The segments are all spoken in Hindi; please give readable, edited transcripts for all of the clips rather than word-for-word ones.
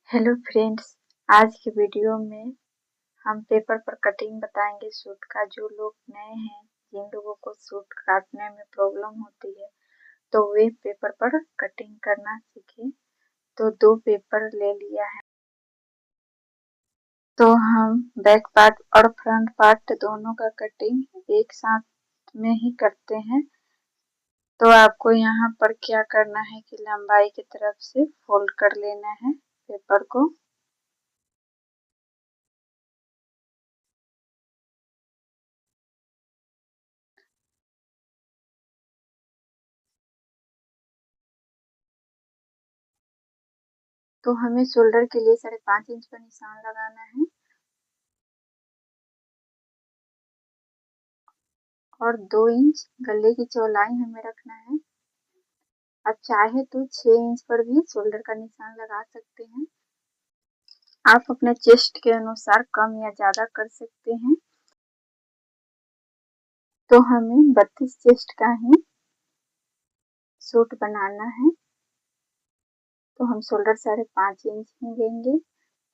हेलो फ्रेंड्स, आज की वीडियो में हम पेपर पर कटिंग बताएंगे सूट का। जो लोग नए हैं, जिन लोगों को सूट काटने में प्रॉब्लम होती है तो वे पेपर पर कटिंग करना सीखें। तो 2 पेपर ले लिया है, तो हम बैक पार्ट और फ्रंट पार्ट दोनों का कटिंग एक साथ में ही करते हैं। तो आपको यहाँ पर क्या करना है कि लंबाई की तरफ से फोल्ड कर लेना है पेपर को। तो हमें शोल्डर के लिए 5.5 इंच का निशान लगाना है और 2 इंच गले की चौड़ाई हमें रखना है। आप चाहे तो 6 इंच पर भी शोल्डर का निशान लगा सकते हैं। आप अपने चेस्ट के अनुसार कम या ज्यादा कर सकते हैं। तो हमें 32 चेस्ट का ही सूट बनाना है, तो हम शोल्डर 5.5 इंच ही लेंगे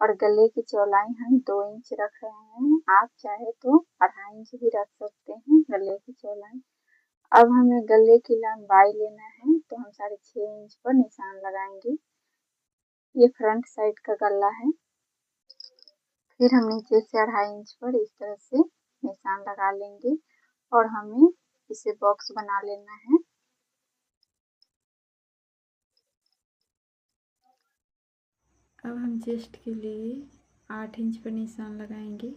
और गले की चौड़ाई हम 2 इंच रख रहे हैं। आप चाहे तो 2.5 इंच भी रख सकते हैं गले की चौड़ाई। अब हमें गले की लंबाई लेना है, तो हम 6.5 इंच पर निशान लगाएंगे। ये फ्रंट साइड का गला है। फिर हम नीचे से 2.5 इंच पर इस तरह से निशान लगा लेंगे और हमें इसे बॉक्स बना लेना है। अब हम चेस्ट के लिए 8 इंच पर निशान लगाएंगे।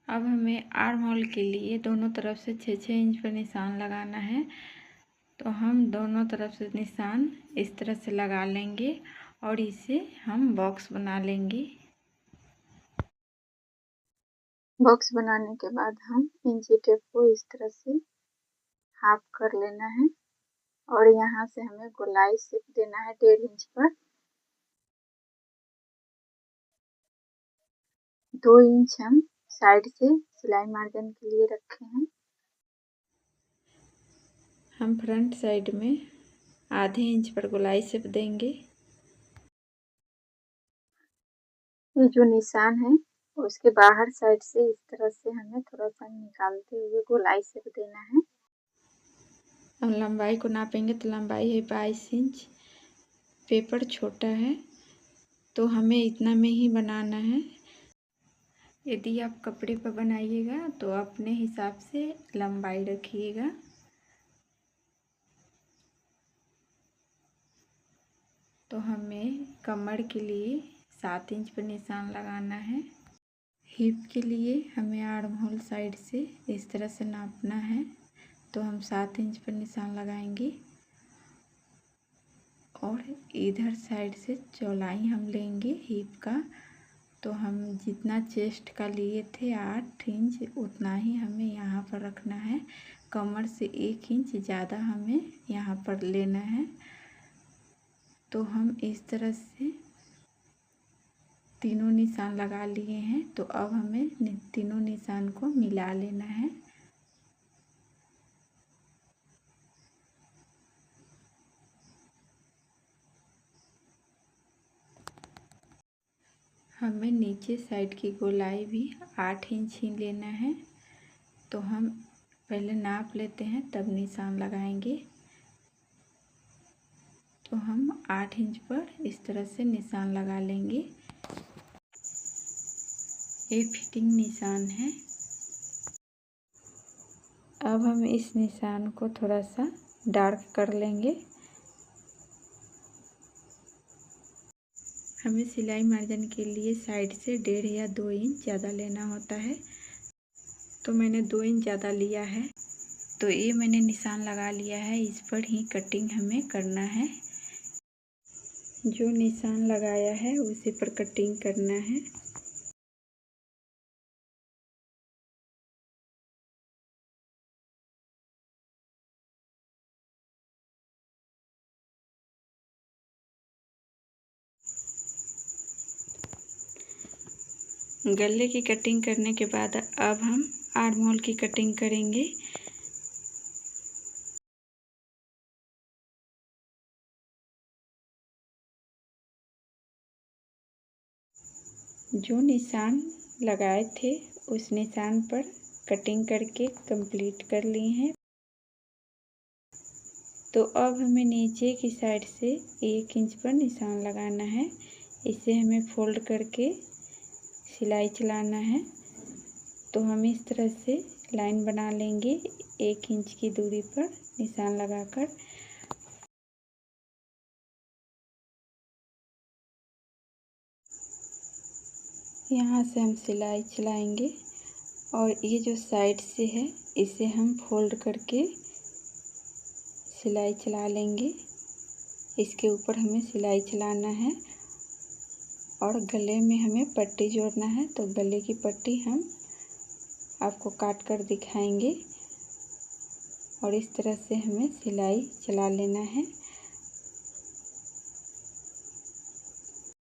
अब हमें आर्म होल के लिए दोनों तरफ से 6-6 इंच पर निशान लगाना है। तो हम दोनों तरफ से निशान इस तरह से लगा लेंगे और इसे हम बॉक्स बना लेंगे। बॉक्स बनाने के बाद हम इंची टेप को इस तरह से हाफ कर लेना है और यहाँ से हमें गोलाई शेप देना है 1.5 इंच पर। 2 इंच हम साइड से सिलाई मार्जिन के लिए रखे हैं। हम फ्रंट साइड में आधे इंच पर गोलाई शेप देंगे। ये जो निशान है उसके बाहर साइड से इस तरह से हमें थोड़ा सा निकालते हुए गोलाई शेप देना है। हम लंबाई को नापेंगे तो लंबाई है 22 इंच। पेपर छोटा है तो हमें इतना में ही बनाना है। यदि आप कपड़े पर बनाइएगा तो अपने हिसाब से लंबाई रखिएगा। तो हमें कमर के लिए 7 इंच पर निशान लगाना है। हिप के लिए हमें आर्म होल साइड से इस तरह से नापना है, तो हम 7 इंच पर निशान लगाएंगे और इधर साइड से चौड़ाई हम लेंगे हिप का। तो हम जितना चेस्ट का लिए थे 8 इंच उतना ही हमें यहाँ पर रखना है। कमर से 1 इंच ज़्यादा हमें यहाँ पर लेना है। तो हम इस तरह से तीनों निशान लगा लिए हैं। तो अब हमें तीनों निशान को मिला लेना है। हमें नीचे साइड की गोलाई भी 8 इंच ही लेना है। तो हम पहले नाप लेते हैं तब निशान लगाएंगे। तो हम 8 इंच पर इस तरह से निशान लगा लेंगे। ये फिटिंग निशान है। अब हम इस निशान को थोड़ा सा डार्क कर लेंगे। हमें सिलाई मार्जिन के लिए साइड से 1.5 या 2 इंच ज़्यादा लेना होता है। तो मैंने 2 इंच ज़्यादा लिया है। तो ये मैंने निशान लगा लिया है, इस पर ही कटिंग हमें करना है। जो निशान लगाया है उसी पर कटिंग करना है। गले की कटिंग करने के बाद अब हम आर्म होल की कटिंग करेंगे। जो निशान लगाए थे उस निशान पर कटिंग करके कंप्लीट कर ली हैं। तो अब हमें नीचे की साइड से 1 इंच पर निशान लगाना है। इसे हमें फोल्ड करके सिलाई चलाना है। तो हम इस तरह से लाइन बना लेंगे 1 इंच की दूरी पर निशान लगाकर। यहाँ से हम सिलाई चलाएंगे और ये जो साइड से है इसे हम फोल्ड करके सिलाई चला लेंगे। इसके ऊपर हमें सिलाई चलाना है और गले में हमें पट्टी जोड़ना है। तो गले की पट्टी हम आपको काट कर दिखाएंगे और इस तरह से हमें सिलाई चला लेना है।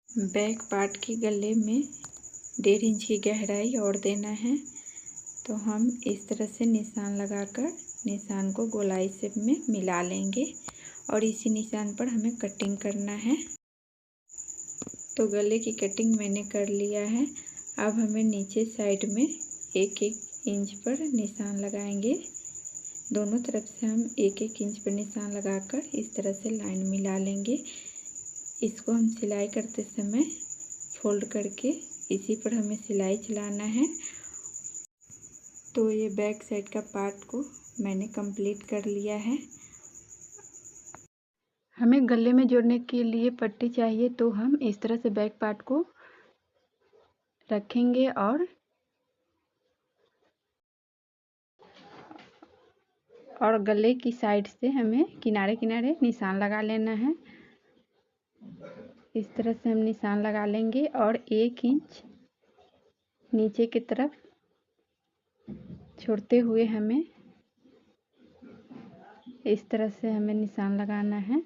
बैक पार्ट के गले में 1.5 इंच की गहराई और देना है। तो हम इस तरह से निशान लगाकर निशान को गोलाई शेप में मिला लेंगे और इसी निशान पर हमें कटिंग करना है। तो गले की कटिंग मैंने कर लिया है। अब हमें नीचे साइड में 1-1 इंच पर निशान लगाएंगे। दोनों तरफ से हम 1-1 इंच पर निशान लगाकर इस तरह से लाइन मिला लेंगे। इसको हम सिलाई करते समय फोल्ड करके इसी पर हमें सिलाई चलाना है। तो ये बैक साइड का पार्ट को मैंने कंप्लीट कर लिया है। हमें गले में जोड़ने के लिए पट्टी चाहिए, तो हम इस तरह से बैक पार्ट को रखेंगे और गले की साइड से हमें किनारे किनारे निशान लगा लेना है। इस तरह से हम निशान लगा लेंगे और 1 इंच नीचे की तरफ छोड़ते हुए हमें इस तरह से हमें निशान लगाना है।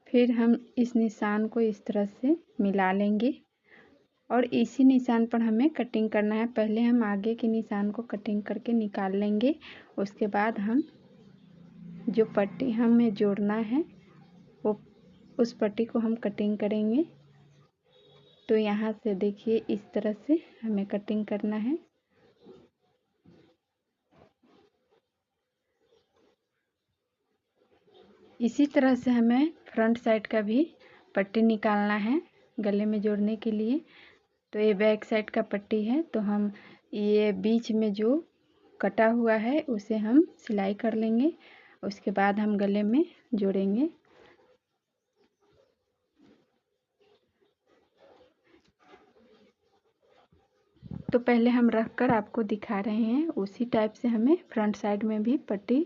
फिर हम इस निशान को इस तरह से मिला लेंगे और इसी निशान पर हमें कटिंग करना है। पहले हम आगे के निशान को कटिंग करके निकाल लेंगे। उसके बाद हम जो पट्टी हमें जोड़ना है वो उस पट्टी को हम कटिंग करेंगे। तो यहाँ से देखिए इस तरह से हमें कटिंग करना है। इसी तरह से हमें फ्रंट साइड का भी पट्टी निकालना है गले में जोड़ने के लिए। तो ये बैक साइड का पट्टी है, तो हम ये बीच में जो कटा हुआ है उसे हम सिलाई कर लेंगे। उसके बाद हम गले में जोड़ेंगे। तो पहले हम रख कर आपको दिखा रहे हैं, उसी टाइप से हमें फ्रंट साइड में भी पट्टी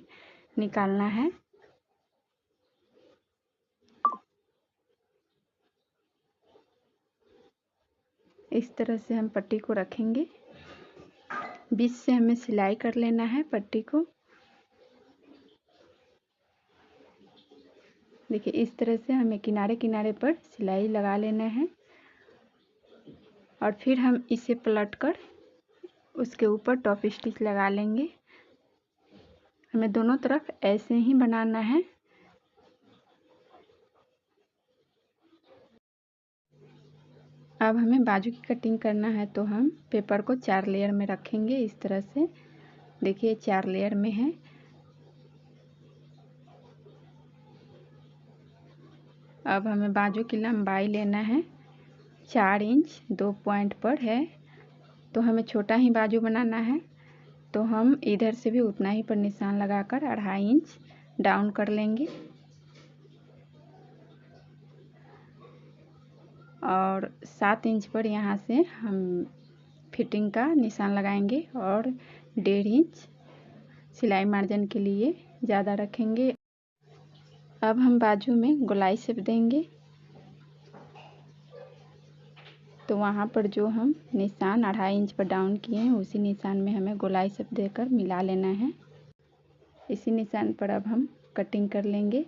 निकालना है। इस तरह से हम पट्टी को रखेंगे। बीच से हमें सिलाई कर लेना है पट्टी को। देखिए इस तरह से हमें किनारे किनारे पर सिलाई लगा लेना है और फिर हम इसे पलटकर उसके ऊपर टॉप स्टिच लगा लेंगे। हमें दोनों तरफ ऐसे ही बनाना है। अब हमें बाजू की कटिंग करना है, तो हम पेपर को 4 लेयर में रखेंगे इस तरह से। देखिए 4 लेयर में है। अब हमें बाजू की लंबाई लेना है 4 इंच 2 पॉइंट पर है। तो हमें छोटा ही बाजू बनाना है, तो हम इधर से भी उतना ही पर निशान लगाकर 2.5 इंच डाउन कर लेंगे और 7 इंच पर यहाँ से हम फिटिंग का निशान लगाएंगे और 1.5 इंच सिलाई मार्जिन के लिए ज़्यादा रखेंगे। अब हम बाजू में गोलाई शेप देंगे। तो वहाँ पर जो हम निशान 2.5 इंच पर डाउन किए हैं उसी निशान में हमें गोलाई शेप देकर मिला लेना है। इसी निशान पर अब हम कटिंग कर लेंगे।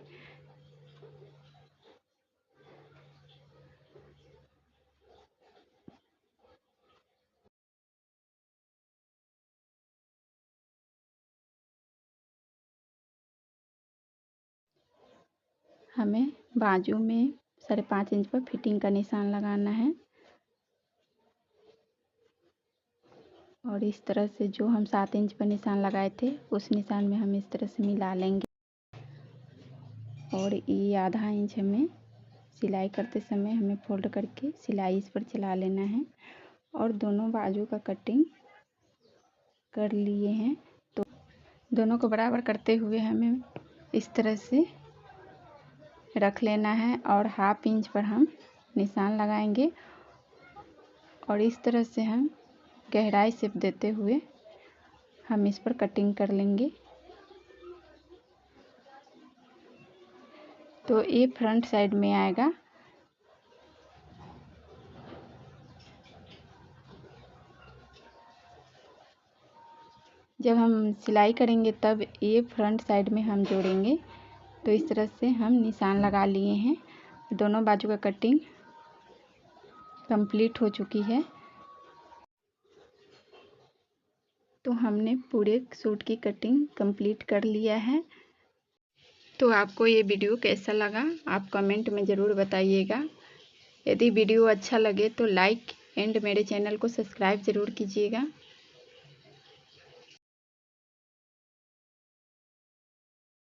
हमें बाजू में 5.5 इंच पर फिटिंग का निशान लगाना है और इस तरह से जो हम 7 इंच पर निशान लगाए थे उस निशान में हम इस तरह से मिला लेंगे और ये आधा इंच हमें सिलाई करते समय हमें फोल्ड करके सिलाई इस पर चला लेना है और दोनों बाजू का कटिंग कर लिए हैं। तो दोनों को बराबर करते हुए हमें इस तरह से रख लेना है और 1/2 इंच पर हम निशान लगाएंगे और इस तरह से हम गहराई शेप देते हुए हम इस पर कटिंग कर लेंगे। तो ये फ्रंट साइड में आएगा। जब हम सिलाई करेंगे तब ये फ्रंट साइड में हम जोड़ेंगे। तो इस तरह से हम निशान लगा लिए हैं। दोनों बाजू का कटिंग कंप्लीट हो चुकी है। तो हमने पूरे सूट की कटिंग कंप्लीट कर लिया है। तो आपको ये वीडियो कैसा लगा आप कमेंट में ज़रूर बताइएगा। यदि वीडियो अच्छा लगे तो लाइक एंड मेरे चैनल को सब्सक्राइब ज़रूर कीजिएगा।